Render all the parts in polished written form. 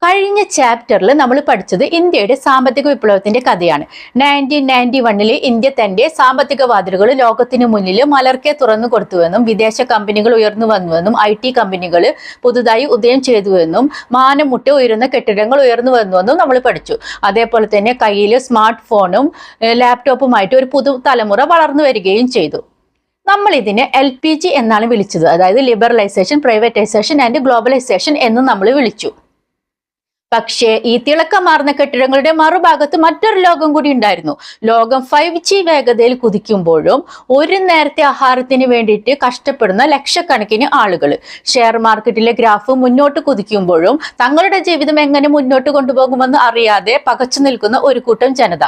കഴിഞ്ഞ ചാപ്റ്ററിൽ നമ്മൾ പഠിച്ചത് ഇന്ത്യയുടെ സാമ്പത്തിക വിപ്ലവത്തിന്റെ കഥയാണ്. 1991 ഇന്ത്യ തന്റെ സാമ്പത്തിക വാതിലുകൾ ലോകത്തിന് മുന്നിൽ മലർക്കെ തുറന്നു കൊടുത്തുവെന്നും വിദേശ കമ്പനികൾ ഉയർന്നു വന്നുവെന്നും IT കമ്പനികൾ പുതുതായി ഉദയം ചെയ്തുവെന്നും മാനം മുട്ടി ഉയരുന്ന കെട്ടിടങ്ങൾ ഉയർന്നു വന്നുവെന്നും നമ്മൾ പഠിച്ചു. അതേപോലെ തന്നെ കയ്യിൽ സ്മാർട്ട് ഫോണും ലാപ്ടോപ്പുമായിട്ട് ഒരു പുതുതലമുറ വളർന്നു വരികയും ചെയ്തു. നമ്മൾ ഇതിനെ LPG എന്നാണ് വിളിച്ചത്. അതായത് ലിബറലൈസേഷൻ, പ്രൈവറ്റൈസേഷൻ ആൻഡ് ഗ്ലോബലൈസേഷൻ എന്ന് നമ്മൾ വിളിച്ചു. പക്ഷേ ഈ തിളക്കമാർന്ന കെട്ടിടങ്ങളുടെ മറുഭാഗത്ത് മറ്റൊരു ലോകം കൂടി ഉണ്ടായിരുന്നു. ലോകം 5G വേഗതയിൽ കുതിക്കുമ്പോഴും ഒരു നേരത്തെ ആഹാരത്തിന് വേണ്ടിയിട്ട് കഷ്ടപ്പെടുന്ന ലക്ഷക്കണക്കിന് ആളുകൾ, ഷെയർ മാർക്കറ്റിലെ ഗ്രാഫ് മുന്നോട്ട് കുതിക്കുമ്പോഴും തങ്ങളുടെ ജീവിതം എങ്ങനെ മുന്നോട്ട് കൊണ്ടുപോകുമെന്ന് അറിയാതെ പകച്ചു നിൽക്കുന്ന ഒരു കൂട്ടം ജനത.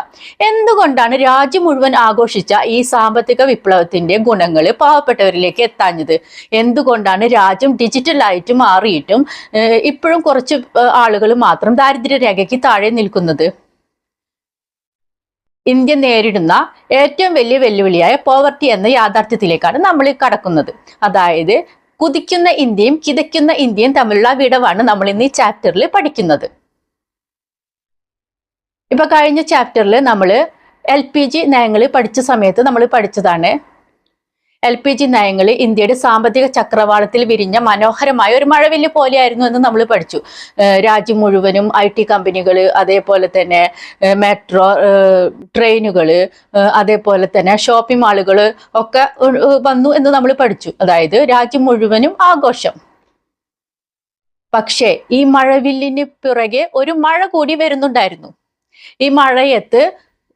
എന്തുകൊണ്ടാണ് രാജ്യം മുഴുവൻ ആഘോഷിച്ച ഈ സാമ്പത്തിക വിപ്ലവത്തിന്റെ ഗുണങ്ങൾ പാവപ്പെട്ടവരിലേക്ക് എത്താഞ്ഞത്? എന്തുകൊണ്ടാണ് രാജ്യം ഡിജിറ്റലായിട്ട് മാറിയിട്ടും ഇപ്പോഴും കുറച്ച് ആളുകൾ മാത്രം ദാരിദ്ര്യരേഖയ്ക്ക് താഴെ നിൽക്കുന്നത്? ഇന്ത്യ നേരിടുന്ന ഏറ്റവും വലിയ വെല്ലുവിളിയായ പോവർട്ടി എന്ന യാഥാർത്ഥ്യത്തിലേക്കാണ് നമ്മൾ കടക്കുന്നത്. അതായത് കുതിക്കുന്ന ഇന്ത്യയും കിതയ്ക്കുന്ന ഇന്ത്യയും തമ്മിലുള്ള വിടവാണ് നമ്മൾ ഇന്ന് ഈ ചാപ്റ്ററിൽ പഠിക്കുന്നത്. ഇപ്പൊ കഴിഞ്ഞ ചാപ്റ്ററിൽ നമ്മൾ LPG നയങ്ങൾ പഠിച്ച സമയത്ത് നമ്മൾ പഠിച്ചതാണ്. LPG നയങ്ങൾ ഇന്ത്യയുടെ സാമ്പത്തിക ചക്രവാളത്തിൽ വിരിഞ്ഞ മനോഹരമായ ഒരു മഴവില്ല് പോലെയായിരുന്നു എന്ന് നമ്മൾ പഠിച്ചു. രാജ്യം മുഴുവനും IT കമ്പനികൾ, അതേപോലെ തന്നെ മെട്രോ ട്രെയിനുകൾ, അതേപോലെ തന്നെ ഷോപ്പിംഗ് മാളുകൾ ഒക്കെ വന്നു എന്ന് നമ്മൾ പഠിച്ചു. അതായത് രാജ്യം മുഴുവനും ആഘോഷം. പക്ഷേ ഈ മഴവില്ലിന് പിറകെ ഒരു മഴ കൂടി വരുന്നുണ്ടായിരുന്നു. ഈ മഴയത്ത്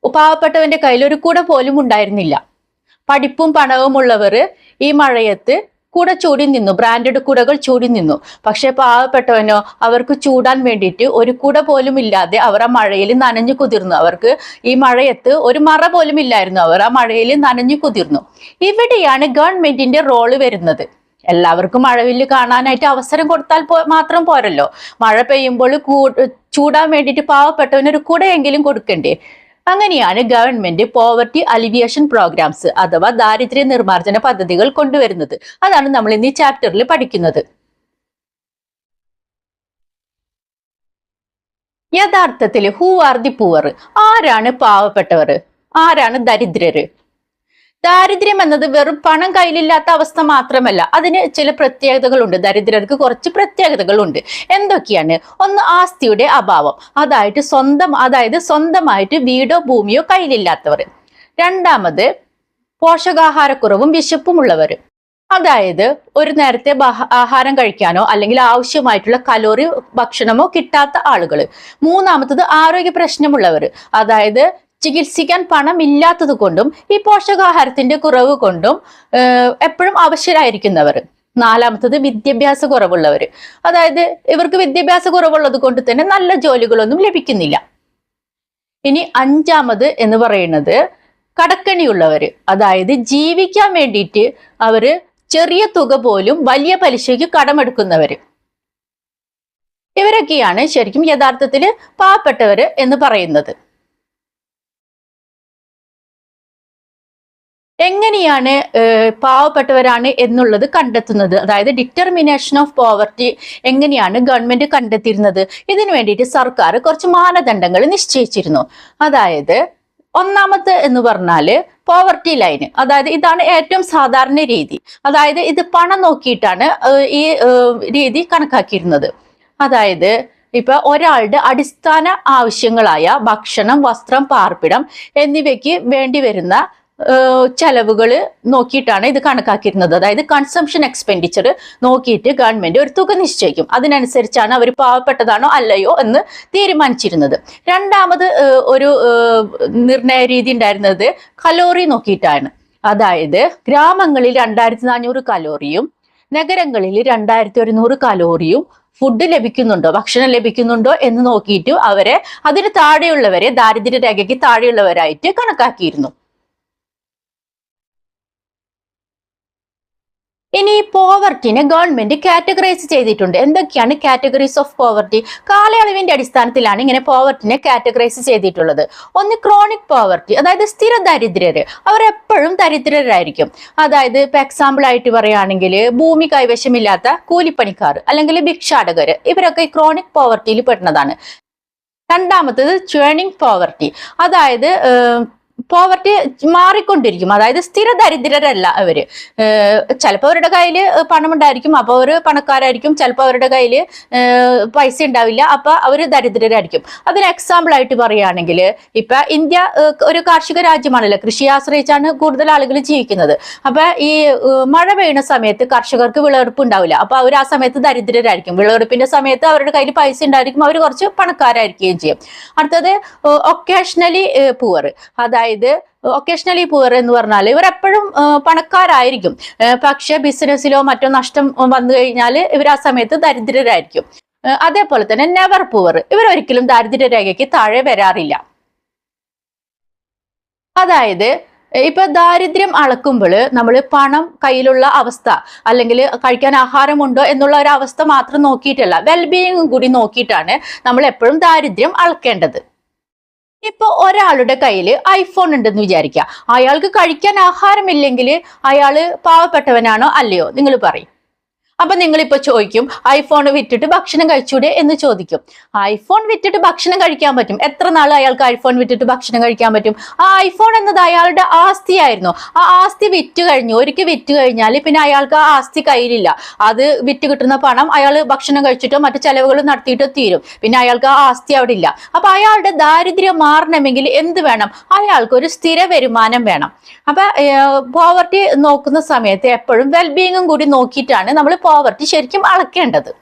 പാവപ്പെട്ടവന്റെ കയ്യിൽ ഒരു കുട പോലും ഉണ്ടായിരുന്നില്ല. പഠിപ്പും പണവും ഉള്ളവർ ഈ മഴയത്ത് കുട ചൂടി നിന്നു, ബ്രാൻഡഡ് കുടകൾ ചൂടി നിന്നു. പക്ഷെ പാവപ്പെട്ടവനോ, അവർക്ക് ചൂടാൻ വേണ്ടിയിട്ട് ഒരു കുട പോലും ഇല്ലാതെ അവർ ആ മഴയിൽ നനഞ്ഞു കുതിർന്നു. അവർക്ക് ഈ മഴയത്ത് ഒരു മറ പോലും ഇല്ലായിരുന്നു. അവർ ആ മഴയിൽ നനഞ്ഞു കുതിർന്നു. ഇവിടെയാണ് ഗവൺമെന്റിന്റെ റോള് വരുന്നത്. എല്ലാവർക്കും മഴവില്ല് കാണാനായിട്ട് അവസരം കൊടുത്താൽ മാത്രം പോരല്ലോ. മഴ പെയ്യുമ്പോൾ ചൂടാൻ വേണ്ടിയിട്ട് പാവപ്പെട്ടവനൊരു കുടയെങ്കിലും കൊടുക്കണ്ടേ? അങ്ങനെയാണ് ഗവൺമെന്റ് പോവർട്ടി അലിവിയേഷൻ പ്രോഗ്രാംസ് അഥവാ ദാരിദ്ര്യ നിർമ്മാർജ്ജന പദ്ധതികൾ കൊണ്ടുവരുന്നത്. അതാണ് നമ്മൾ ഇന്ന് ഈ ചാപ്റ്ററിൽ പഠിക്കുന്നത്. യഥാർത്ഥത്തിൽ ഹൂ ആർ ദി പൂവർ? ആരാണ് പാവപ്പെട്ടവർ? ആരാണ് ദരിദ്രര്? ദാരിദ്ര്യം എന്നത് വെറും പണം കയ്യിലില്ലാത്ത അവസ്ഥ മാത്രമല്ല, അതിന് ചില പ്രത്യേകതകളുണ്ട്. ദരിദ്രർക്ക് കുറച്ച് പ്രത്യേകതകളുണ്ട്. എന്തൊക്കെയാണ്? ഒന്ന്, ആസ്തിയുടെ അഭാവം. അതായത് സ്വന്തമായിട്ട് വീടോ ഭൂമിയോ കയ്യിലില്ലാത്തവർ. രണ്ടാമത്, പോഷകാഹാരക്കുറവും വിശപ്പുമുള്ളവർ. അതായത് ഒരു നേരത്തെ ആഹാരം കഴിക്കാനോ അല്ലെങ്കിൽ ആവശ്യമായിട്ടുള്ള കലോറി ഭക്ഷണമോ കിട്ടാത്ത ആളുകൾ. മൂന്നാമത്തത്, ആരോഗ്യ പ്രശ്നമുള്ളവർ. അതായത് ചികിത്സിക്കാൻ പണം ഇല്ലാത്തത് കൊണ്ടും ഈ പോഷകാഹാരത്തിന്റെ കുറവ് കൊണ്ടും എപ്പോഴും അവശരായിരിക്കുന്നവർ. നാലാമത്തത്, വിദ്യാഭ്യാസ കുറവുള്ളവർ. അതായത് ഇവർക്ക് വിദ്യാഭ്യാസ കുറവുള്ളത് കൊണ്ട് തന്നെ നല്ല ജോലികളൊന്നും ലഭിക്കുന്നില്ല. ഇനി അഞ്ചാമത് എന്ന് പറയുന്നത് കടക്കണിയുള്ളവർ. അതായത് ജീവിക്കാൻ വേണ്ടിയിട്ട് അവര് ചെറിയ തുക പോലും വലിയ പലിശയ്ക്ക് കടമെടുക്കുന്നവര്. ഇവരൊക്കെയാണ് ശരിക്കും യഥാർത്ഥത്തിൽ പാവപ്പെട്ടവര് എന്ന് പറയുന്നത്. എങ്ങനെയാണ് പാവപ്പെട്ടവരാണ് എന്നുള്ളത് കണ്ടെത്തുന്നത്? അതായത് ഡിറ്റർമിനേഷൻ ഓഫ് പോവർട്ടി എങ്ങനെയാണ് ഗവൺമെന്റ് കണ്ടെത്തിയിരുന്നത്? ഇതിനു വേണ്ടിയിട്ട് സർക്കാർ കുറച്ച് മാനദണ്ഡങ്ങൾ നിശ്ചയിച്ചിരുന്നു. അതായത് ഒന്നാമത്തെ എന്ന് പറഞ്ഞാല് പോവർട്ടി ലൈൻ. അതായത് ഇതാണ് ഏറ്റവും സാധാരണ രീതി. അതായത് ഇത് പണം നോക്കിയിട്ടാണ് ഈ രീതി കണക്കാക്കിയിരുന്നത്. അതായത് ഇപ്പൊ ഒരാളുടെ അടിസ്ഥാന ആവശ്യങ്ങളായ ഭക്ഷണം, വസ്ത്രം, പാർപ്പിടം എന്നിവയ്ക്ക് വേണ്ടി വരുന്ന ചെലവുകൾ നോക്കിയിട്ടാണ് ഇത് കണക്കാക്കിയിരുന്നത്. അതായത് കൺസംഷൻ എക്സ്പെൻഡിച്ചർ നോക്കിയിട്ട് ഗവൺമെന്റ് ഒരു തുക നിശ്ചയിക്കും. അതിനനുസരിച്ചാണ് അവർ പാവപ്പെട്ടതാണോ അല്ലയോ എന്ന് തീരുമാനിച്ചിരുന്നത്. രണ്ടാമത് ഒരു നിർണയ രീതി ഉണ്ടായിരുന്നത് കലോറി നോക്കിയിട്ടാണ്. അതായത് ഗ്രാമങ്ങളിൽ 2400 കലോറിയും നഗരങ്ങളിൽ 2100 കലോറിയും ഫുഡ് ലഭിക്കുന്നുണ്ടോ, ഭക്ഷണം ലഭിക്കുന്നുണ്ടോ എന്ന് നോക്കിയിട്ട് അവരെ അതിന് താഴെയുള്ളവരെ, ദാരിദ്ര്യരേഖയ്ക്ക് താഴെയുള്ളവരായിട്ട് കണക്കാക്കിയിരുന്നു. ഇനി പോവർട്ടിനെ ഗവൺമെന്റ് കാറ്റഗറൈസ് ചെയ്തിട്ടുണ്ട്. എന്തൊക്കെയാണ് കാറ്റഗറീസ് ഓഫ് പോവർട്ടി? കാലയളവിന്റെ അടിസ്ഥാനത്തിലാണ് ഇങ്ങനെ പോവർട്ടിനെ കാറ്റഗറൈസ് ചെയ്തിട്ടുള്ളത്. ഒന്ന് ക്രോണിക് പോവർട്ടി, അതായത് സ്ഥിര ദരിദ്രര്, അവർ എപ്പോഴും ദരിദ്രരായിരിക്കും. അതായത് ഇപ്പൊ എക്സാമ്പിൾ ആയിട്ട് പറയുകയാണെങ്കിൽ ഭൂമി കൈവശമില്ലാത്ത കൂലിപ്പണിക്കാർ അല്ലെങ്കിൽ ഭിക്ഷാടകര്, ഇവരൊക്കെ ഈ ക്രോണിക് പോവർട്ടിയിൽ പെടുന്നതാണ്. രണ്ടാമത്തത് ചേണിംഗ് പോവർട്ടി, അതായത് പോവർട്ടി മാറിക്കൊണ്ടിരിക്കും. അതായത് സ്ഥിര ദരിദ്രരല്ല അവര്. ചിലപ്പോൾ അവരുടെ കയ്യിൽ പണം ഉണ്ടായിരിക്കും, അപ്പൊ അവര് പണക്കാരായിരിക്കും. ചിലപ്പോൾ അവരുടെ കയ്യിൽ പൈസ ഉണ്ടാവില്ല, അപ്പൊ അവര് ദരിദ്രരായിരിക്കും. അതിന് എക്സാമ്പിൾ ആയിട്ട് പറയുകയാണെങ്കിൽ ഇപ്പൊ ഇന്ത്യ ഒരു കാർഷിക രാജ്യമാണല്ലോ, കൃഷിയെ ആശ്രയിച്ചാണ് കൂടുതൽ ആളുകൾ ജീവിക്കുന്നത്. അപ്പൊ ഈ മഴ പെയ്യുന്ന സമയത്ത് കർഷകർക്ക് വിളവെടുപ്പ് ഉണ്ടാവില്ല, അപ്പൊ അവർ ആ സമയത്ത് ദരിദ്രരായിരിക്കും. വിളവെടുപ്പിന്റെ സമയത്ത് അവരുടെ കയ്യിൽ പൈസ ഉണ്ടായിരിക്കും, അവർ കുറച്ച് പണക്കാരായിരിക്കുകയും ചെയ്യും. അടുത്തത് ഒക്കേഷണലി പൂവർ, അതായത് ഒക്കേഷണലി പൂവർ എന്ന് പറഞ്ഞാൽ ഇവർ എപ്പോഴും പണക്കാരായിരിക്കും, പക്ഷെ ബിസിനസ്സിലോ മറ്റോ നഷ്ടം വന്നു കഴിഞ്ഞാൽ ഇവർ ആ സമയത്ത് ദരിദ്രരായിരിക്കും. അതേപോലെ തന്നെ നെവർ പൂവർ, ഇവർ ഒരിക്കലും ദാരിദ്ര്യരേഖയ്ക്ക് താഴെ വരാറില്ല. അതായത് ഇപ്പൊ ദാരിദ്ര്യം അളക്കുമ്പോൾ നമ്മൾ പണം കയ്യിലുള്ള അവസ്ഥ അല്ലെങ്കിൽ കഴിക്കാൻ ആഹാരമുണ്ടോ എന്നുള്ള ഒരു അവസ്ഥ മാത്രം നോക്കിയിട്ടല്ല, വെൽബീയിങ് കൂടി നോക്കിയിട്ടാണ് നമ്മൾ എപ്പോഴും ദാരിദ്ര്യം അളക്കേണ്ടത്. ഇപ്പൊ ഒരാളുടെ കയ്യിൽ ഐഫോൺ ഉണ്ടെന്ന് വിചാരിക്കുക, അയാൾക്ക് കഴിക്കാൻ ആഹാരമില്ലെങ്കിൽ അയാള് പാവപ്പെട്ടവനാണോ അല്ലയോ? നിങ്ങൾ പറയും. അപ്പൊ നിങ്ങളിപ്പോ ചോദിക്കും, ഐഫോൺ വിറ്റിട്ട് ഭക്ഷണം കഴിച്ചൂടെ എന്ന് ചോദിക്കും. ഐഫോൺ വിറ്റിട്ട് ഭക്ഷണം കഴിക്കാൻ പറ്റും. എത്ര നാൾ അയാൾക്ക് ഐഫോൺ വിറ്റിട്ട് ഭക്ഷണം കഴിക്കാൻ പറ്റും? ആ ഐഫോൺ എന്നത് അയാളുടെ ആസ്തിയായിരുന്നു. ആ ആസ്തി വിറ്റ് കഴിഞ്ഞു. ഒരിക്കൽ വിറ്റ് കഴിഞ്ഞാൽ പിന്നെ അയാൾക്ക് ആ ആസ്തി കയ്യിലില്ല. അത് വിറ്റ് കിട്ടുന്ന പണം അയാൾ ഭക്ഷണം കഴിച്ചിട്ടോ മറ്റു ചെലവുകൾ നടത്തിയിട്ടോ തീരും. പിന്നെ അയാൾക്ക് ആ ആസ്തി അവിടെ ഇല്ല. അപ്പൊ അയാളുടെ ദാരിദ്ര്യം മാറണമെങ്കിൽ എന്ത് വേണം? അയാൾക്ക് ഒരു സ്ഥിര വരുമാനം വേണം. അപ്പൊ പോവർട്ടി നോക്കുന്ന സമയത്ത് എപ്പോഴും വെൽബീയിങ്ങും കൂടി നോക്കിയിട്ടാണ് നമ്മൾ പോവർട്ടി ശരിക്കും അളക്കേണ്ടത്.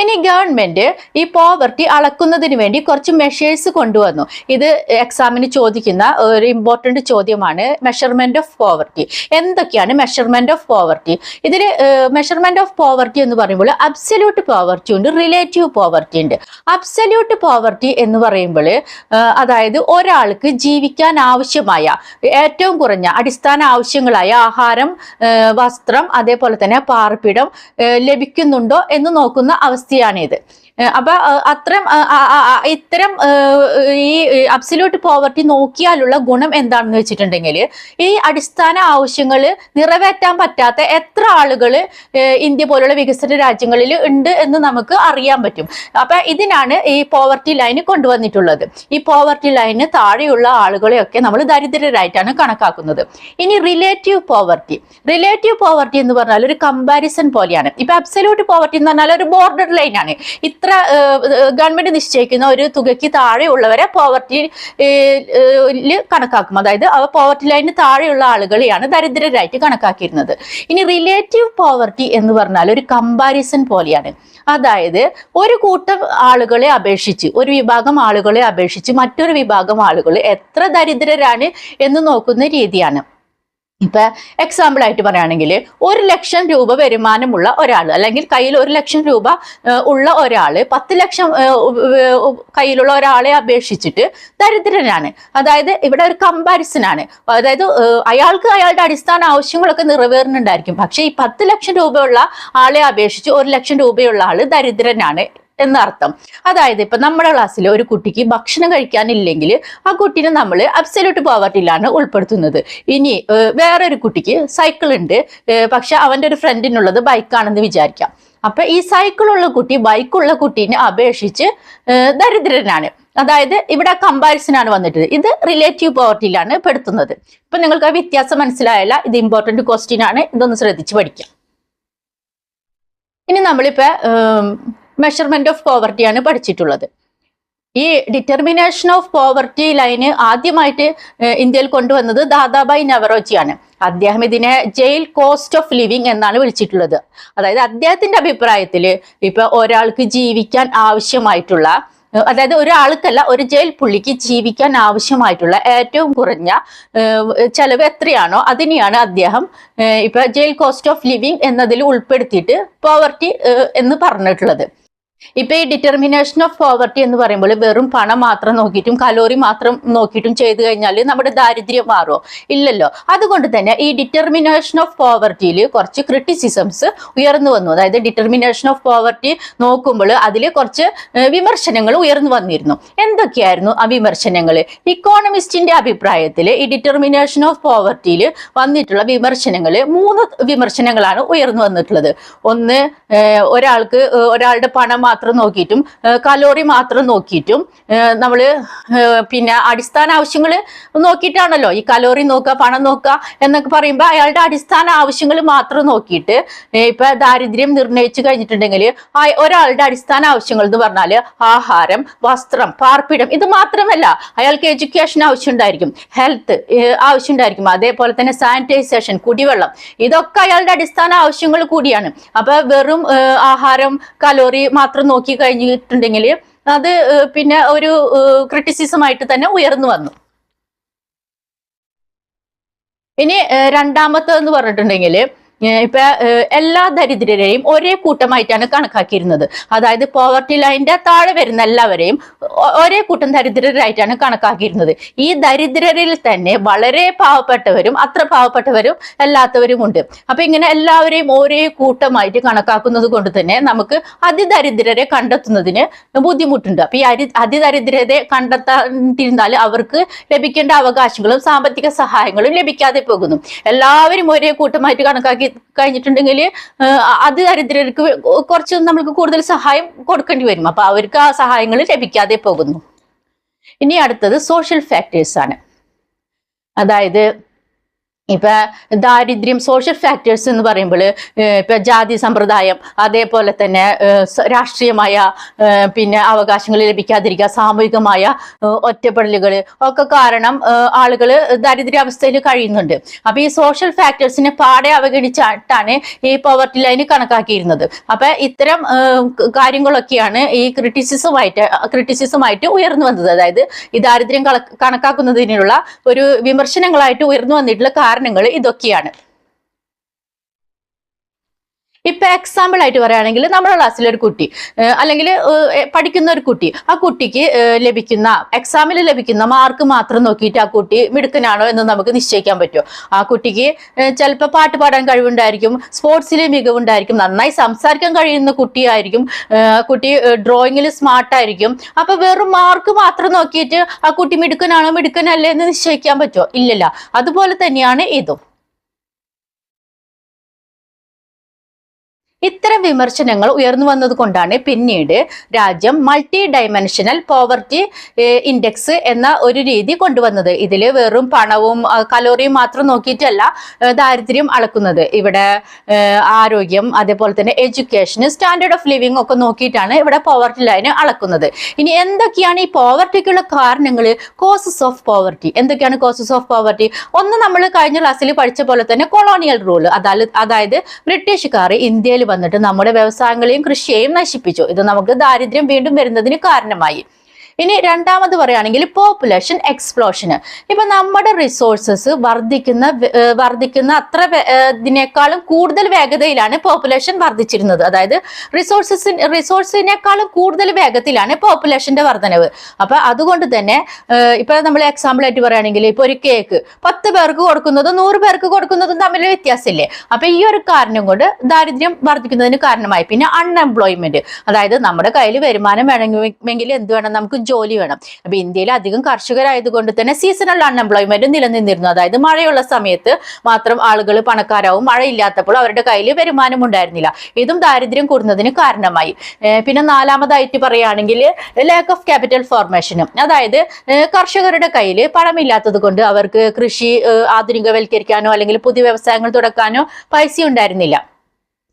ഇനി ഗവൺമെന്റ് ഈ പോവർട്ടി അളക്കുന്നതിന് വേണ്ടി കുറച്ച് മെഷേഴ്സ് കൊണ്ടുവന്നു. ഇത് എക്സാമിന് ചോദിക്കുന്ന ഒരു ഇമ്പോർട്ടന്റ് ചോദ്യമാണ്, മെഷർമെന്റ് ഓഫ് പോവർട്ടി. എന്തൊക്കെയാണ് മെഷർമെന്റ് ഓഫ് പോവർട്ടി? ഇതിൽ മെഷർമെന്റ് ഓഫ് പോവർട്ടി എന്ന് പറയുമ്പോൾ അബ്സല്യൂട്ട് പോവർട്ടി ഉണ്ട്, റിലേറ്റീവ് പോവർട്ടി ഉണ്ട്. അബ്സല്യൂട്ട് പോവർട്ടി എന്ന് പറയുമ്പോൾ അതായത് ഒരാൾക്ക് ജീവിക്കാൻ ആവശ്യമായ ഏറ്റവും കുറഞ്ഞ അടിസ്ഥാന ആവശ്യങ്ങളായ ആഹാരം, വസ്ത്രം, അതേപോലെ തന്നെ പാർപ്പിടം ലഭിക്കുന്നുണ്ടോ എന്ന് നോക്കുന്ന അവസ്ഥയാണിത്. അപ്പൊ ഇത്തരം ഈ അബ്സല്യൂട്ട് പോവർട്ടി നോക്കിയാലുള്ള ഗുണം എന്താണെന്ന് വെച്ചിട്ടുണ്ടെങ്കിൽ ഈ അടിസ്ഥാന ആവശ്യങ്ങൾ നിറവേറ്റാൻ പറ്റാത്ത എത്ര ആളുകൾ ഇന്ത്യ പോലുള്ള വികസിത രാജ്യങ്ങളിൽ ഉണ്ട് എന്ന് നമുക്ക് അറിയാൻ പറ്റും. അപ്പൊ ഇതിനാണ് ഈ പോവർട്ടി ലൈൻ കൊണ്ടുവന്നിട്ടുള്ളത്. ഈ പോവർട്ടി ലൈന് താഴെയുള്ള ആളുകളെയൊക്കെ നമ്മൾ ദരിദ്രരായിട്ടാണ് കണക്കാക്കുന്നത്. ഇനി റിലേറ്റീവ് പോവർട്ടി. റിലേറ്റീവ് പോവർട്ടി എന്ന് പറഞ്ഞാൽ ഒരു കമ്പാരിസൺ പോലെയാണ്. ഇപ്പൊ അബ്സല്യൂട്ട് പോവർട്ടി എന്ന് പറഞ്ഞാൽ ഒരു ബോർഡർ ലൈൻ ആണ്. ഇത്ര ഗവൺമെന്റ് നിശ്ചയിക്കുന്ന ഒരു തുകയ്ക്ക് താഴെയുള്ളവരെ പോവർട്ടിയിൽ കണക്കാക്കും. അതായത് പോവർട്ടി ലൈനിന് താഴെയുള്ള ആളുകളെയാണ് ദരിദ്രരായിട്ട് കണക്കാക്കിയിരുന്നത്. ഇനി റിലേറ്റീവ് പോവർട്ടി എന്ന് പറഞ്ഞാൽ ഒരു കമ്പാരിസൺ പോലെയാണ്. അതായത് ഒരു കൂട്ടം ആളുകളെ അപേക്ഷിച്ച്, ഒരു വിഭാഗം ആളുകളെ അപേക്ഷിച്ച് മറ്റൊരു വിഭാഗം ആളുകൾ എത്ര ദരിദ്രരാണ് എന്ന് നോക്കുന്ന രീതിയാണ്. ഇപ്പൊ എക്സാമ്പിൾ ആയിട്ട് പറയുകയാണെങ്കിൽ 1,00,000 രൂപ വരുമാനമുള്ള ഒരാൾ അല്ലെങ്കിൽ കയ്യിൽ 1,00,000 രൂപ ഉള്ള ഒരാൾ 10 ലക്ഷം കയ്യിലുള്ള ഒരാളെ അപേക്ഷിച്ചിട്ട് ദരിദ്രനാണ്. അതായത് ഇവിടെ ഒരു കമ്പാരിസൺ ആണ്. അതായത് അയാൾക്ക് അയാളുടെ അടിസ്ഥാന ആവശ്യങ്ങളൊക്കെ നിറവേറുന്നുണ്ടായിരിക്കും, പക്ഷെ ഈ 10 ലക്ഷം രൂപയുള്ള ആളെ അപേക്ഷിച്ച് 1,00,000 രൂപയുള്ള ആള് ദരിദ്രനാണ് എന്നർത്ഥം. അതായത് ഇപ്പൊ നമ്മുടെ ക്ലാസ്സിൽ ഒരു കുട്ടിക്ക് ഭക്ഷണം കഴിക്കാനില്ലെങ്കിൽ ആ കുട്ടീനെ നമ്മൾ അബ്സല്യൂട്ട് പോവർട്ടിയിലാണ് ഉൾപ്പെടുത്തുന്നത്. ഇനി വേറൊരു കുട്ടിക്ക് സൈക്കിൾ ഉണ്ട്, പക്ഷെ അവന്റെ ഒരു ഫ്രണ്ടിനുള്ളത് ബൈക്കാണെന്ന് വിചാരിക്കാം. അപ്പൊ ഈ സൈക്കിളുള്ള കുട്ടി ബൈക്കുള്ള കുട്ടീനെ അപേക്ഷിച്ച് ദരിദ്രനാണ്. അതായത് ഇവിടെ കമ്പാരിസൺ ആണ് വന്നിട്ട്. ഇത് റിലേറ്റീവ് പോവർട്ടിയിലാണ് പെടുത്തുന്നത്. ഇപ്പൊ നിങ്ങൾക്ക് ആ വ്യത്യാസം മനസ്സിലായല്ല, ഇത് ഇമ്പോർട്ടന്റ് ക്വസ്റ്റ്യൻ ആണ്, ഇതൊന്ന് ശ്രദ്ധിച്ച് പഠിക്കാം. ഇനി നമ്മളിപ്പോ മെഷർമെന്റ് ഓഫ് പോവർട്ടിയാണ് പഠിച്ചിട്ടുള്ളത്. ഈ ഡിറ്റർമിനേഷൻ ഓഫ് പോവർട്ടി ലൈന് ആദ്യമായിട്ട് ഇന്ത്യയിൽ കൊണ്ടുവന്നത് ദാദാബായ് നവറോജിയാണ്. അദ്ദേഹം ഇതിനെ ജയിൽ കോസ്റ്റ് ഓഫ് ലിവിങ് എന്നാണ് വിളിച്ചിട്ടുള്ളത്. അതായത് അദ്ദേഹത്തിന്റെ അഭിപ്രായത്തിൽ ഇപ്പൊ ഒരാൾക്ക് ജീവിക്കാൻ ആവശ്യമായിട്ടുള്ള, അതായത് ഒരാൾക്കല്ല ഒരു ജയിൽ പുള്ളിക്ക് ജീവിക്കാൻ ആവശ്യമായിട്ടുള്ള ഏറ്റവും കുറഞ്ഞ ചെലവ് എത്രയാണോ അതിനെയാണ് അദ്ദേഹം ഇപ്പൊ ജയിൽ കോസ്റ്റ് ഓഫ് ലിവിങ് എന്നതിൽ ഉൾപ്പെടുത്തിയിട്ട് പോവർട്ടി എന്ന് പറഞ്ഞിട്ടുള്ളത്. ഇപ്പൊ ഈ ഡിറ്റർമിനേഷൻ ഓഫ് പോവർട്ടി എന്ന് പറയുമ്പോൾ വെറും പണം മാത്രം നോക്കിയിട്ടും കലോറി മാത്രം നോക്കിയിട്ടും ചെയ്തു കഴിഞ്ഞാൽ നമ്മുടെ ദാരിദ്ര്യം മാറുമോ? ഇല്ലല്ലോ. അതുകൊണ്ട് തന്നെ ഈ ഡിറ്റർമിനേഷൻ ഓഫ് പോവർട്ടിയിൽ കുറച്ച് ക്രിറ്റിസിസംസ് ഉയർന്നു വന്നു. അതായത് ഡിറ്റർമിനേഷൻ ഓഫ് പോവർട്ടി നോക്കുമ്പോൾ അതിൽ കുറച്ച് വിമർശനങ്ങൾ ഉയർന്നു വന്നിരുന്നു. എന്തൊക്കെയായിരുന്നു ആ വിമർശനങ്ങൾ? ഇക്കോണമിസ്റ്റിന്റെ അഭിപ്രായത്തിൽ ഈ ഡിറ്റർമിനേഷൻ ഓഫ് പോവർട്ടിയിൽ വന്നിട്ടുള്ള വിമർശനങ്ങൾ 3 വിമർശനങ്ങളാണ് ഉയർന്നു വന്നിട്ടുള്ളത്. ഒന്ന്, ഒരാളുടെ പണം മാത്രം നോക്കിയിട്ടും കലോറി മാത്രം നോക്കിയിട്ടും നമ്മൾ പിന്നെ അടിസ്ഥാന ആവശ്യങ്ങൾ നോക്കിയിട്ടാണല്ലോ ഈ കലോറി നോക്കുക, പണം നോക്കുക എന്നൊക്കെ പറയുമ്പോൾ അയാളുടെ അടിസ്ഥാന ആവശ്യങ്ങൾ മാത്രം നോക്കിയിട്ട് ഇപ്പൊ ദാരിദ്ര്യം നിർണയിച്ചു കഴിഞ്ഞിട്ടുണ്ടെങ്കിൽ ഒരാളുടെ അടിസ്ഥാന ആവശ്യങ്ങൾ എന്ന് പറഞ്ഞാൽ ആഹാരം, വസ്ത്രം, പാർപ്പിടം, ഇത് മാത്രമല്ല അയാൾക്ക് എഡ്യൂക്കേഷൻ ആവശ്യമുണ്ടായിരിക്കും, ഹെൽത്ത് ആവശ്യമുണ്ടായിരിക്കും, അതേപോലെ തന്നെ സാനിറ്റൈസേഷൻ, കുടിവെള്ളം, ഇതൊക്കെ അയാളുടെ അടിസ്ഥാന ആവശ്യങ്ങൾ കൂടിയാണ്. അപ്പൊ വെറും ആഹാരം, കലോറി മാത്രം നോക്കി കഴിഞ്ഞിട്ടുണ്ടെങ്കിൽ അത് പിന്നെ ഒരു ക്രിറ്റിസിസം ആയിട്ട് തന്നെ ഉയർന്നു വന്നു. ഇനി രണ്ടാമത്തെന്ന് പറഞ്ഞിട്ടുണ്ടെങ്കിൽ ഇപ്പൊ എല്ലാ ദരിദ്രരെയും ഒരേ കൂട്ടമായിട്ടാണ് കണക്കാക്കിയിരുന്നത്. അതായത് പോവർട്ടി ലൈനിന്റെ താഴെ വരുന്ന എല്ലാവരെയും ഒരേ കൂട്ടം ദരിദ്രരായിട്ടാണ് കണക്കാക്കിയിരുന്നത്. ഈ ദരിദ്രരിൽ തന്നെ വളരെ പാവപ്പെട്ടവരും അത്ര പാവപ്പെട്ടവരും അല്ലാത്തവരും ഉണ്ട്. അപ്പൊ ഇങ്ങനെ എല്ലാവരെയും ഒരേ കൂട്ടമായിട്ട് കണക്കാക്കുന്നത് കൊണ്ട് തന്നെ നമുക്ക് അതിദരിദ്രരെ കണ്ടെത്തുന്നതിന് ബുദ്ധിമുട്ടുണ്ട്. അപ്പൊ ഈ അതിദരിദ്രരെ കണ്ടെത്താതിരുന്നാൽ അവർക്ക് ലഭിക്കേണ്ട അവകാശങ്ങളും സാമ്പത്തിക സഹായങ്ങളും ലഭിക്കാതെ പോകുന്നു. എല്ലാവരും ഒരേ കൂട്ടമായിട്ട് കണക്കാക്കി കഴിഞ്ഞിട്ടുണ്ടെങ്കിൽ അതിദരിദ്രർക്ക് കുറച്ച് നമുക്ക് കൂടുതൽ സഹായം കൊടുക്കേണ്ടി വരും. അപ്പൊ അവർക്ക് ആ സഹായങ്ങൾ ലഭിക്കാതെ പോകുന്നു. ഇനി അടുത്തത് സോഷ്യൽ ഫാക്ടേഴ്സ് ആണ്. അതായത് ഇപ്പൊ ദാരിദ്ര്യം, സോഷ്യൽ ഫാക്ടേഴ്സ് എന്ന് പറയുമ്പോൾ ഇപ്പൊ ജാതി സമ്പ്രദായം, അതേപോലെ തന്നെ രാഷ്ട്രീയമായ പിന്നെ അവകാശങ്ങൾ ലഭിക്കാതിരിക്കുക, സാമൂഹികമായ ഒറ്റപ്പെടലുകൾ ഒക്കെ കാരണം ആളുകൾ ദാരിദ്ര്യാവസ്ഥയിൽ കഴിയുന്നുണ്ട്. അപ്പൊ ഈ സോഷ്യൽ ഫാക്ടേഴ്സിനെ പാടെ അവഗണിച്ചിട്ടാണ് ഈ പോവർട്ടി ലൈന് കണക്കാക്കിയിരുന്നത്. അപ്പൊ ഇത്തരം കാര്യങ്ങളൊക്കെയാണ് ഈ ക്രിറ്റിസിസമായിട്ട് ഉയർന്നു വന്നത്. അതായത് ഈ ദാരിദ്ര്യം കണക്കാക്കുന്നതിനുള്ള ഒരു വിമർശനങ്ങളായിട്ട് ഉയർന്നു വന്നിട്ടുള്ള കാരണങ്ങൾ ഇതൊക്കെയാണ്. ഇപ്പൊ എക്സാമ്പിൾ ആയിട്ട് പറയുകയാണെങ്കിൽ നമ്മുടെ ക്ലാസ്സിലെ ഒരു കുട്ടി അല്ലെങ്കിൽ പഠിക്കുന്ന ഒരു കുട്ടി, ആ കുട്ടിക്ക് ലഭിക്കുന്ന എക്സാമിൽ ലഭിക്കുന്ന മാർക്ക് മാത്രം നോക്കിയിട്ട് ആ കുട്ടി മിടുക്കനാണോ എന്ന് നമുക്ക് നിശ്ചയിക്കാൻ പറ്റുമോ? ആ കുട്ടിക്ക് ചിലപ്പോൾ പാട്ട് പാടാൻ കഴിവുണ്ടായിരിക്കും, സ്പോർട്സിൽ മികവുണ്ടായിരിക്കും, നന്നായി സംസാരിക്കാൻ കഴിയുന്ന കുട്ടിയായിരിക്കും, കുട്ടി ഡ്രോയിങ്ങിൽ സ്മാർട്ടായിരിക്കും. അപ്പൊ വെറും മാർക്ക് മാത്രം നോക്കിയിട്ട് ആ കുട്ടി മിടുക്കനാണോ മിടുക്കനല്ലേ എന്ന് നിശ്ചയിക്കാൻ പറ്റുമോ? ഇല്ലല്ല. അതുപോലെ തന്നെയാണ് ഇതും. ഇത്തരം വിമർശനങ്ങൾ ഉയർന്നു വന്നത് കൊണ്ടാണ് പിന്നീട് രാജ്യം മൾട്ടി ഡൈമെൻഷനൽ പോവർട്ടി ഇൻഡെക്സ് എന്ന ഒരു രീതി കൊണ്ടുവന്നത്. ഇതിൽ വെറും പണവും കലോറിയും മാത്രം നോക്കിയിട്ടല്ല ദാരിദ്ര്യം അളക്കുന്നത്. ഇവിടെ ആരോഗ്യം, അതേപോലെ തന്നെ എഡ്യൂക്കേഷൻ, സ്റ്റാൻഡേർഡ് ഓഫ് ലിവിംഗ് ഒക്കെ നോക്കിയിട്ടാണ് ഇവിടെ പോവർട്ടി ലൈൻ അളക്കുന്നത്. ഇനി എന്തൊക്കെയാണ് ഈ പോവർട്ടിക്കുള്ള കാരണങ്ങൾ? Causes of poverty. എന്തൊക്കെയാണ് കോസസ് ഓഫ് പോവർട്ടി? ഒന്ന്, നമ്മൾ കഴിഞ്ഞ ക്ലാസ്സിൽ പഠിച്ച പോലെ തന്നെ കൊളോണിയൽ റൂൾ, അതായത് ബ്രിട്ടീഷുകാർ ഇന്ത്യയിൽ വന്നിട്ട് നമ്മുടെ വ്യവസായങ്ങളെയും കൃഷിയെയും നശിപ്പിച്ചു. ഇത് നമുക്ക് ദാരിദ്ര്യം വീണ്ടും വരുന്നതിന് കാരണമായി. ഇനി രണ്ടാമത് പറയുകയാണെങ്കിൽ പോപ്പുലേഷൻ എക്സ്പ്ലോഷന്. ഇപ്പൊ നമ്മുടെ റിസോഴ്സസ് വർദ്ധിക്കുന്ന അത്ര ഇതിനേക്കാളും കൂടുതൽ വേഗതയിലാണ് പോപ്പുലേഷൻ വർദ്ധിച്ചിരുന്നത്. അതായത് റിസോഴ്സിനേക്കാളും കൂടുതൽ വേഗത്തിലാണ് പോപ്പുലേഷന്റെ വർധനവ്. അപ്പൊ അതുകൊണ്ട് തന്നെ ഇപ്പൊ നമ്മൾ എക്സാമ്പിൾ ആയിട്ട് പറയുകയാണെങ്കിൽ ഇപ്പൊ ഒരു കേക്ക് 10 പേർക്ക് കൊടുക്കുന്നതും 100 പേർക്ക് കൊടുക്കുന്നതും തമ്മിൽ വ്യത്യാസമില്ലേ? അപ്പൊ ഈ ഒരു കാരണം കൊണ്ട് ദാരിദ്ര്യം വർദ്ധിക്കുന്നതിന് കാരണമായി. പിന്നെ അൺഎംപ്ലോയ്മെന്റ്, അതായത് നമ്മുടെ കയ്യിൽ വരുമാനം വേണമെങ്കിൽ എന്ത് വേണം? നമുക്ക് ജോലി വേണം. അപ്പൊ ഇന്ത്യയിൽ അധികം കർഷകരായതുകൊണ്ട് തന്നെ സീസണൽ അൺഎംപ്ലോയ്മെന്റ് നിലനിന്നിരുന്നു. അതായത് മഴയുള്ള സമയത്ത് മാത്രം ആളുകൾ പണക്കാരാവും, മഴയില്ലാത്തപ്പോൾ അവരുടെ കയ്യിൽ വരുമാനം ഉണ്ടായിരുന്നില്ല. ഇതും ദാരിദ്ര്യം കൂടുന്നതിന് കാരണമായി. പിന്നെ നാലാമതായിട്ട് പറയുകയാണെങ്കിൽ ലാക്ക് ഓഫ് ക്യാപിറ്റൽ ഫോർമേഷനും, അതായത് കർഷകരുടെ കയ്യിൽ പണമില്ലാത്തത് കൊണ്ട് അവർക്ക് കൃഷി ആധുനികവൽക്കരിക്കാനോ അല്ലെങ്കിൽ പുതിയ വ്യവസായങ്ങൾ തുടക്കാനോ പൈസ ഉണ്ടായിരുന്നില്ല.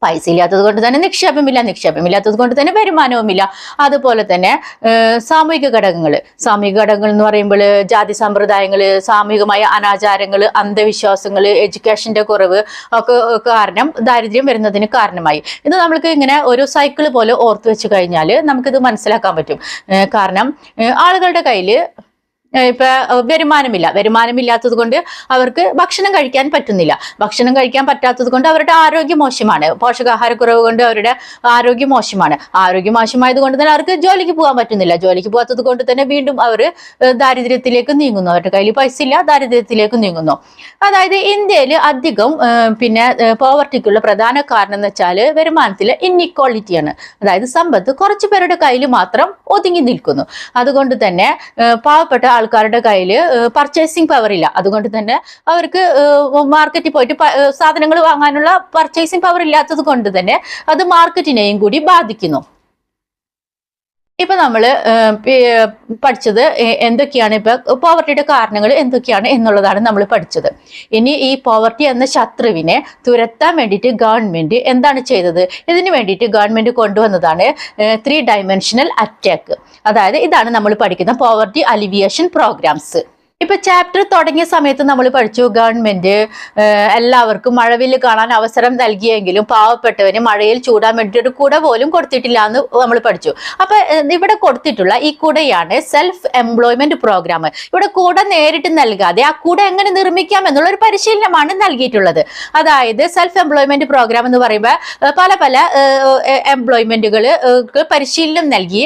പൈസ ഇല്ലാത്തത് കൊണ്ട് തന്നെ നിക്ഷേപമില്ലാത്തത് കൊണ്ട് തന്നെ വരുമാനവുമില്ല. അതുപോലെ തന്നെ സാമൂഹിക ഘടകങ്ങൾ എന്ന് പറയുമ്പോൾ ജാതി സമ്പ്രദായങ്ങൾ, സാമൂഹികമായ അനാചാരങ്ങൾ, അന്ധവിശ്വാസങ്ങൾ, എഡ്യൂക്കേഷന്റെ കുറവ് ഒക്കെ കാരണം ദാരിദ്ര്യം വരുന്നതിന് കാരണമായി. ഇത് നമ്മൾക്ക് ഇങ്ങനെ ഒരു സൈക്കിൾ പോലെ ഓർത്തു വെച്ച് കഴിഞ്ഞാൽ നമുക്കിത് മനസ്സിലാക്കാൻ പറ്റും. കാരണം ആളുകളുടെ കയ്യിൽ വരുമാനമില്ലാത്തത് കൊണ്ട് അവർക്ക് ഭക്ഷണം കഴിക്കാൻ പറ്റുന്നില്ല. ഭക്ഷണം കഴിക്കാൻ പറ്റാത്തത് കൊണ്ട് അവരുടെ ആരോഗ്യം മോശമാണ്. പോഷകാഹാരക്കുറവ് കൊണ്ട് അവരുടെ ആരോഗ്യം മോശമാണ്. ആരോഗ്യം മോശമായത് കൊണ്ട് തന്നെ അവർക്ക് ജോലിക്ക് പോകാൻ പറ്റുന്നില്ല. ജോലിക്ക് പോകാത്തത് കൊണ്ട് തന്നെ വീണ്ടും അവർ ദാരിദ്ര്യത്തിലേക്ക് നീങ്ങുന്നു. അവരുടെ കയ്യിൽ പൈസ ഇല്ല, ദാരിദ്ര്യത്തിലേക്ക് നീങ്ങുന്നു. അതായത് ഇന്ത്യയിൽ അധികം പോവർട്ടിക്കുള്ള പ്രധാന കാരണം എന്ന് വെച്ചാൽ വരുമാനത്തിലെ ഇൻഇക്വാളിറ്റിയാണ്. അതായത് സമ്പത്ത് കുറച്ചു പേരുടെ കയ്യിൽ മാത്രം ഒതുങ്ങി നിൽക്കുന്നു. അതുകൊണ്ട് തന്നെ പാവപ്പെട്ട ആൾക്കാരുടെ കയ്യിൽ പർച്ചേസിങ് പവർ ഇല്ല. അതുകൊണ്ട് തന്നെ അവർക്ക് മാർക്കറ്റിൽ പോയിട്ട് സാധനങ്ങൾ വാങ്ങാനുള്ള പർച്ചേസിങ് പവർ ഇല്ലാത്തത് കൊണ്ട് തന്നെ അത് മാർക്കറ്റിനെയും കൂടി ബാധിക്കുന്നു. ഇപ്പൊ നമ്മൾ പഠിച്ചത് എന്തൊക്കെയാണ്, ഇപ്പൊ പോവർട്ടിയുടെ കാരണങ്ങൾ എന്തൊക്കെയാണ് എന്നുള്ളതാണ് നമ്മൾ പഠിച്ചത്. ഇനി ഈ പോവർട്ടി എന്ന ശത്രുവിനെ തുരത്താൻ വേണ്ടിയിട്ട് ഗവൺമെന്റ് എന്താണ് ചെയ്തത്? ഇതിനു വേണ്ടിയിട്ട് ഗവൺമെന്റ് കൊണ്ടുവന്നതാണ് 3 ഡൈമെൻഷണൽ അറ്റാക്ക്. അതായത് ഇതാണ് നമ്മൾ പഠിക്കുന്ന പോവർട്ടി അലിവിയേഷൻ പ്രോഗ്രാംസ്. ഇപ്പൊ ചാപ്റ്റർ തുടങ്ങിയ സമയത്ത് നമ്മൾ പഠിച്ചു ഗവൺമെന്റ് എല്ലാവർക്കും മഴവില്ല് കാണാൻ അവസരം നൽകിയെങ്കിലും പാവപ്പെട്ടവന് മഴയിൽ ചൂടാൻ വേണ്ടി ഒരു കുട പോലും കൊടുത്തിട്ടില്ല എന്ന് നമ്മൾ പഠിച്ചു. അപ്പൊ ഇവിടെ കൊടുത്തിട്ടുള്ള ഈ കുടയാണ് സെൽഫ് എംപ്ലോയ്മെന്റ് പ്രോഗ്രാം. ഇവിടെ കുട നേരിട്ട് നൽകാതെ ആ കുട എങ്ങനെ നിർമ്മിക്കാം എന്നുള്ള ഒരു പരിശീലനമാണ് നൽകിയിട്ടുള്ളത്. അതായത് സെൽഫ് എംപ്ലോയ്മെന്റ് പ്രോഗ്രാം എന്ന് പറയുമ്പോൾ പല എംപ്ലോയ്മെന്റുകൾ പരിശീലനം നൽകി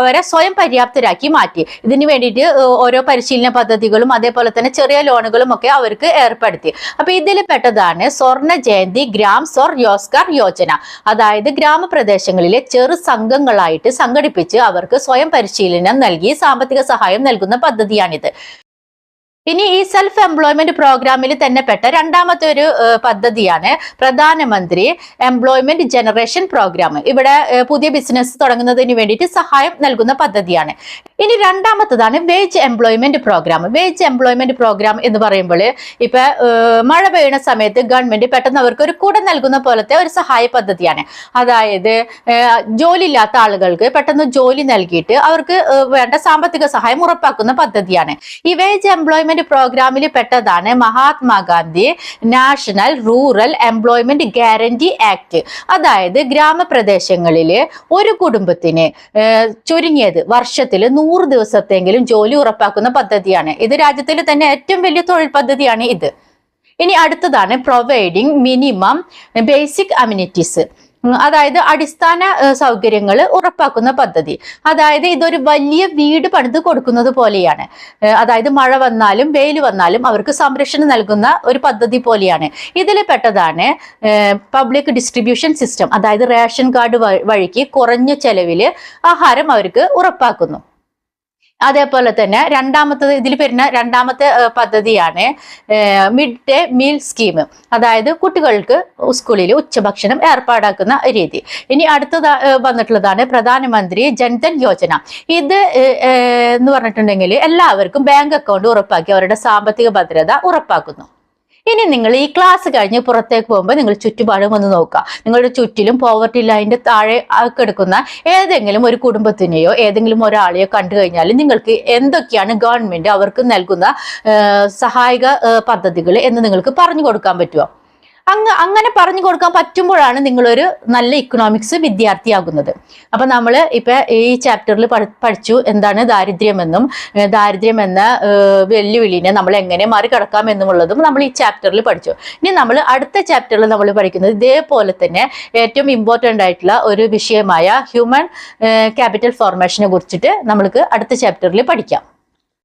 അവരെ സ്വയം പര്യാപ്തരാക്കി മാറ്റി. ഇതിനു വേണ്ടിയിട്ട് ഓരോ പരിശീലന പദ്ധതികളും അതേപോലെ തന്നെ ചെറിയ ലോണുകളും ഒക്കെ അവർക്ക് ഏർപ്പെടുത്തി. അപ്പൊ ഇതിൽ പെട്ടതാണ് സ്വർണ്ണ ജയന്തി ഗ്രാം സ്വർ രോസ്ഗാർ യോജന. അതായത് ഗ്രാമപ്രദേശങ്ങളിലെ ചെറു സംഘങ്ങളായിട്ട് സംഘടിപ്പിച്ച് അവർക്ക് സ്വയം പരിശീലനം നൽകി സാമ്പത്തിക സഹായം നൽകുന്ന പദ്ധതിയാണിത്. ഇനി ഈ സെൽഫ് എംപ്ലോയ്മെന്റ് പ്രോഗ്രാമിൽ തന്നെ പെട്ട രണ്ടാമത്തെ ഒരു പദ്ധതിയാണ് പ്രധാനമന്ത്രി എംപ്ലോയ്മെന്റ് ജനറേഷൻ പ്രോഗ്രാം. ഇവിടെ പുതിയ ബിസിനസ് തുടങ്ങുന്നതിന് വേണ്ടിയിട്ട് സഹായം നൽകുന്ന പദ്ധതിയാണ്. ഇനി രണ്ടാമത്തതാണ് wage employment programme. Wage employment programme എന്ന് പറയുമ്പോൾ ഇപ്പൊ മഴ പെയ്യുന്ന സമയത്ത് ഗവൺമെന്റ് പെട്ടെന്ന് അവർക്ക് ഒരു കുട നൽകുന്ന പോലത്തെ ഒരു സഹായ പദ്ധതിയാണ്. അതായത് ജോലി ഇല്ലാത്ത ആളുകൾക്ക് പെട്ടെന്ന് ജോലി നൽകിയിട്ട് അവർക്ക് വേണ്ട സാമ്പത്തിക സഹായം ഉറപ്പാക്കുന്ന പദ്ധതിയാണ്. ഈ വേജ് എംപ്ലോയ്മെന്റ് പ്രോഗ്രാമിൽ പെട്ടതാണ് Mahatma Gandhi national rural employment guarantee act. അതായത് ഗ്രാമപ്രദേശങ്ങളിൽ ഒരു കുടുംബത്തിന് ചുരുങ്ങിയത് വർഷത്തിൽ 100 ദിവസത്തെങ്കിലും ജോലി ഉറപ്പാക്കുന്ന പദ്ധതിയാണ്. ഇത് രാജ്യത്തിൽ തന്നെ ഏറ്റവും വലിയ തൊഴിൽ പദ്ധതിയാണ് ഇത്. ഇനി അടുത്തതാണ് പ്രൊവൈഡിങ് മിനിമം ബേസിക് അമ്യൂണിറ്റീസ്. അതായത് അടിസ്ഥാന സൗകര്യങ്ങൾ ഉറപ്പാക്കുന്ന പദ്ധതി. അതായത് ഇതൊരു വലിയ വീട് പണിത് കൊടുക്കുന്നത് പോലെയാണ്. അതായത് മഴ വന്നാലും വെയിൽ വന്നാലും അവർക്ക് സംരക്ഷണം നൽകുന്ന ഒരു പദ്ധതി പോലെയാണ്. ഇതിൽ പെട്ടതാണ് പബ്ലിക് ഡിസ്ട്രിബ്യൂഷൻ സിസ്റ്റം. അതായത് റേഷൻ കാർഡ് വഴിക്ക് കുറഞ്ഞ ചെലവിൽ ആഹാരം അവർക്ക് ഉറപ്പാക്കുന്നു. അതേപോലെ തന്നെ ഇതിൽ വരുന്ന രണ്ടാമത്തെ പദ്ധതിയാണ് മിഡ് ഡേ മീൽ സ്കീം. അതായത് കുട്ടികൾക്ക് സ്കൂളിൽ ഉച്ചഭക്ഷണം ഏർപ്പാടാക്കുന്ന രീതി. ഇനി വന്നിട്ടുള്ളതാണ് പ്രധാനമന്ത്രി ജൻധൻ യോജന. ഇത് എന്ന് പറഞ്ഞിട്ടുണ്ടെങ്കിൽ എല്ലാവർക്കും ബാങ്ക് അക്കൗണ്ട് ഉറപ്പാക്കി അവരുടെ സാമ്പത്തിക ഭദ്രത ഉറപ്പാക്കുന്നു. ഇനി നിങ്ങൾ ഈ ക്ലാസ് കഴിഞ്ഞ് പുറത്തേക്ക് പോകുമ്പോൾ നിങ്ങൾ ചുറ്റുപാടും ഒന്ന് നോക്കുക. നിങ്ങളുടെ ചുറ്റിലും പോവർട്ടി ലൈനിന്റെ താഴെ കിടക്കുന്ന ഏതെങ്കിലും ഒരു കുടുംബത്തിനെയോ ഏതെങ്കിലും ഒരാളെയോ കണ്ടു കഴിഞ്ഞാൽ നിങ്ങൾക്ക് എന്തൊക്കെയാണ് ഗവൺമെന്റ് അവർക്ക് നൽകുന്ന സഹായക പദ്ധതികൾ എന്ന് നിങ്ങൾക്ക് പറഞ്ഞു കൊടുക്കാൻ പറ്റുമോ? അങ്ങനെ പറഞ്ഞു കൊടുക്കാൻ പറ്റുമ്പോഴാണ് നിങ്ങളൊരു നല്ല ഇക്കണോമിക്സ് വിദ്യാർത്ഥിയാകുന്നത്. അപ്പൊ നമ്മൾ ഇപ്പൊ ഈ ചാപ്റ്ററിൽ പഠിച്ചു എന്താണ് ദാരിദ്ര്യമെന്നും ദാരിദ്ര്യം എന്ന വെല്ലുവിളിനെ നമ്മൾ എങ്ങനെ മറികടക്കാം എന്നുള്ളതും നമ്മൾ ഈ ചാപ്റ്ററിൽ പഠിച്ചു. ഇനി നമ്മൾ അടുത്ത ചാപ്റ്ററിൽ നമ്മൾ പഠിക്കുന്നത് ഇതേപോലെ തന്നെ ഏറ്റവും ഇമ്പോർട്ടൻ്റ് ആയിട്ടുള്ള ഒരു വിഷയമായ ഹ്യൂമൻ ക്യാപിറ്റൽ ഫോർമേഷനെ കുറിച്ചിട്ട് നമ്മൾക്ക് അടുത്ത ചാപ്റ്ററിൽ പഠിക്കാം.